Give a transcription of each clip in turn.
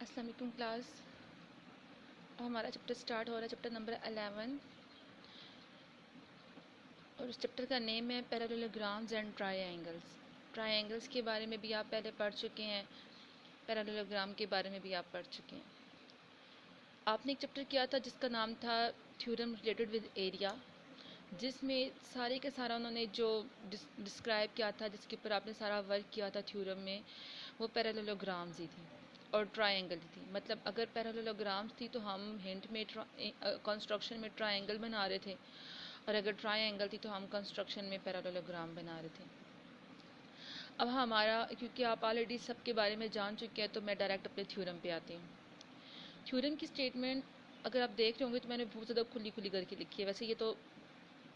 अस्सलाम वालेकुम क्लास। हमारा चैप्टर स्टार्ट हो रहा है, चैप्टर नंबर 11, और उस चैप्टर का नेम है पैरेललोग्राम्स एंड ट्रायंगल्स। ट्रायंगल्स के बारे में भी आप पहले पढ़ चुके हैं, पैरेललोग्राम के बारे में भी आप पढ़ चुके हैं। आपने एक चैप्टर किया था जिसका नाम था थ्योरम रिलेटेड विद एरिया, जिसमें सारे के सारा उन्होंने जो डिस्क्राइब किया था, जिसके ऊपर आपने सारा वर्क किया था थ्योरम में, वो पैरेललोग्राम्स ही थी और ट्रायंगल थी। मतलब अगर पैरेललोग्राम्स थी तो हम हिंट में कंस्ट्रक्शन में ट्रायंगल बना रहे थे, और अगर ट्रायंगल थी तो हम कंस्ट्रक्शन में पैरेललोग्राम बना रहे थे। अब हमारा, क्योंकि आप ऑलरेडी सबके बारे में जान चुके हैं, तो मैं डायरेक्ट अपने थ्योरम पे आती हूँ। थ्योरम की स्टेटमेंट अगर आप देख रहे होंगे तो मैंने बहुत ज़्यादा खुली खुली करके लिखी है। वैसे ये तो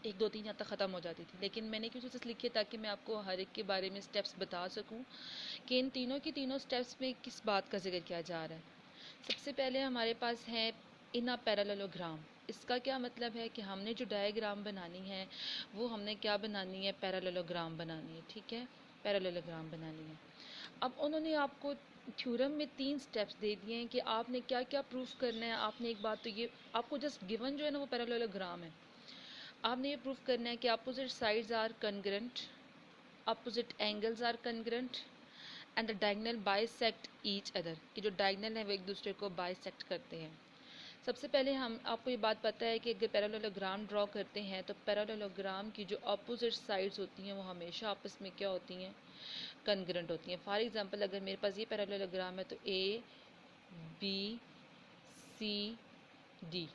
1 2 3 यहाँ तक ख़त्म हो जाती थी, लेकिन मैंने क्यों चीज़ लिखी है ताकि मैं आपको हर एक के बारे में स्टेप्स बता सकूँ कि इन तीनों की तीनों स्टेप्स में किस बात का जिक्र किया जा रहा है। सबसे पहले हमारे पास है इन अ पैरेललोग्राम। इसका क्या मतलब है कि हमने जो डायग्राम बनानी है वो हमने क्या बनानी है, पैरेललोग्राम बनानी है। ठीक है, पैरेललोग्राम बनानी है। अब उन्होंने आपको थ्योरम में 3 स्टेप्स दे दिए हैं कि आपने क्या क्या प्रूफ करना है। आपने एक बात तो ये आपको जस्ट गिवन जो है ना वो पैरेललोग्राम है। आपने ये प्रूफ करना है कि opposite sides are congruent, opposite angles are congruent and the diagonal bisect each other, कि जो डायगोनल है वो एक दूसरे को बाइसेक्ट करते हैं। सबसे पहले हम आपको ये बात पता है कि अगर पैरेललोग्राम ड्रॉ करते हैं तो पैरेललोग्राम की जो अपोजिट साइड्स होती हैं वो हमेशा आपस में क्या होती हैं, कंग्रेंट होती हैं। फॉर एग्जांपल अगर मेरे पास ये पैरेललोग्राम है तो ए बी सी डी,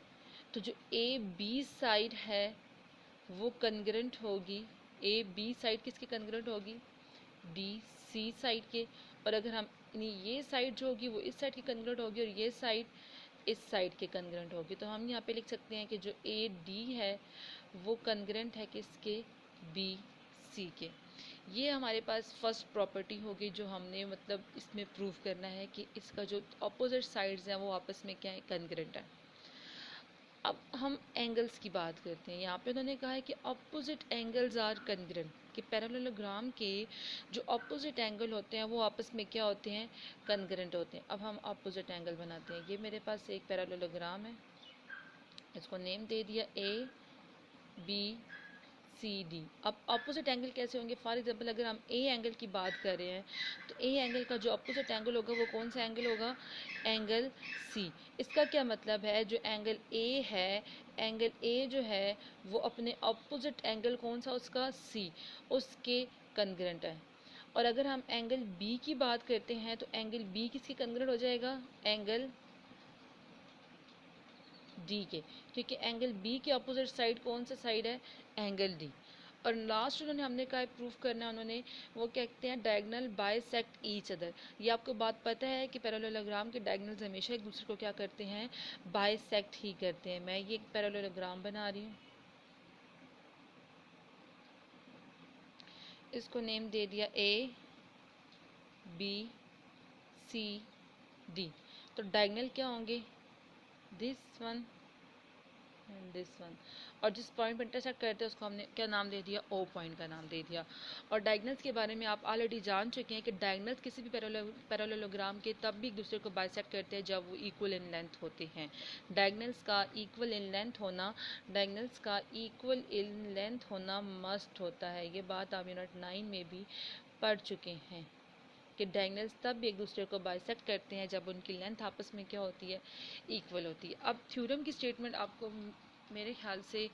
तो जो ए बी साइड है वो कंग्रेंट होगी। ए बी साइड किसकी कंग्रेंट होगी, डी सी साइड के। और अगर हम ये साइड जो होगी वो इस साइड की कंग्रेंट होगी और ये साइड इस साइड के कंग्रेंट होगी। तो हम यहाँ पे लिख सकते हैं कि जो ए डी है वो कंग्रेंट है किसके, बी सी के। ये हमारे पास फर्स्ट प्रॉपर्टी होगी जो हमने मतलब इसमें प्रूव करना है कि इसका जो अपोजिट साइड्स हैं वो आपस में क्या है, कंग्रेंट है। अब हम एंगल्स की बात करते हैं। यहाँ पे उन्होंने कहा है कि अपोजिट एंगल्स आर कंग्रेंट, कि पैरेललोग्राम के जो अपोजिट एंगल होते हैं वो आपस में क्या होते हैं, कंग्रेंट होते हैं। अब हम अपोजिट एंगल बनाते हैं। ये मेरे पास एक पैरेललोग्राम है, इसको नेम दे दिया ए बी सी डी। अब अपोजिट एंगल कैसे होंगे, फॉर एग्जांपल अगर हम ए एंगल की बात कर रहे हैं तो ए एंगल का जो अपोजिट एंगल होगा वो कौन सा एंगल होगा, एंगल सी। इसका क्या मतलब है, जो एंगल ए है, एंगल ए जो है वो अपने अपोजिट एंगल कौन सा उसका, सी, उसके कंग्रेंट है। और अगर हम एंगल बी की बात करते हैं तो एंगल बी किसके कंग्रेंट हो जाएगा, एंगल डी के, क्योंकि एंगल बी के अपोजिट साइड कौन सा साइड है, एंगल डी। और लास्ट उन्होंने हमने कहा प्रूफ करना है, उन्होंने वो कहते हैं डायगोनल बाइसेक्ट ईच अदर। ये आपको बात पता है कि पैरेललोग्राम के डायगोनल्स हमेशा एक दूसरे को क्या करते हैं, बाइसेक्ट ही करते हैं। मैं ये एक पैरेललोग्राम बना रही हूँ, इसको नेम दे दिया ए बी सी डी। तो डायगोनल क्या होंगे, this one and this one, और जिस पॉइंट पर इंटरसेक्ट करते हैं उसको हमने क्या नाम दे दिया, ओ पॉइंट का नाम दे दिया। और डायगोनल्स के बारे में आप ऑलरेडी जान चुके हैं कि डायगोनल्स किसी भी पैरेललोग्राम के तब भी एक दूसरे को बाइसेक्ट करते हैं जब वो इक्वल इन लेंथ होते हैं। डायगोनल्स का इक्वल इन लेंथ होना, डायगोनल्स का इक्वल इन लेंथ होना मस्ट होता है। ये बात आप यूनिट 9 में भी पढ़ चुके हैं कि डायगोनल्स तब भी एक दूसरे को बाइसेक्ट करते हैं जब उनकी लेंथ आपस में क्या होती है, इक्वल होती है। अब थ्योरम की स्टेटमेंट आपको मेरे ख्याल से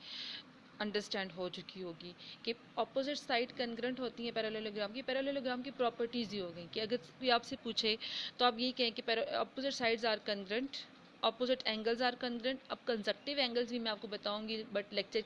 अंडरस्टैंड हो चुकी होगी कि अपोजिट साइड कंग्रेंट होती है पैरेललोग्राम की। पैरेललोग्राम की प्रॉपर्टीज़ ही हो गई कि अगर कोई आपसे पूछे तो आप ये कहें कि opposite sides are congruent, opposite angles are congruent. अब कंजक्टिव एंगल्स भी मैं आपको बताऊंगी बट लेक्चर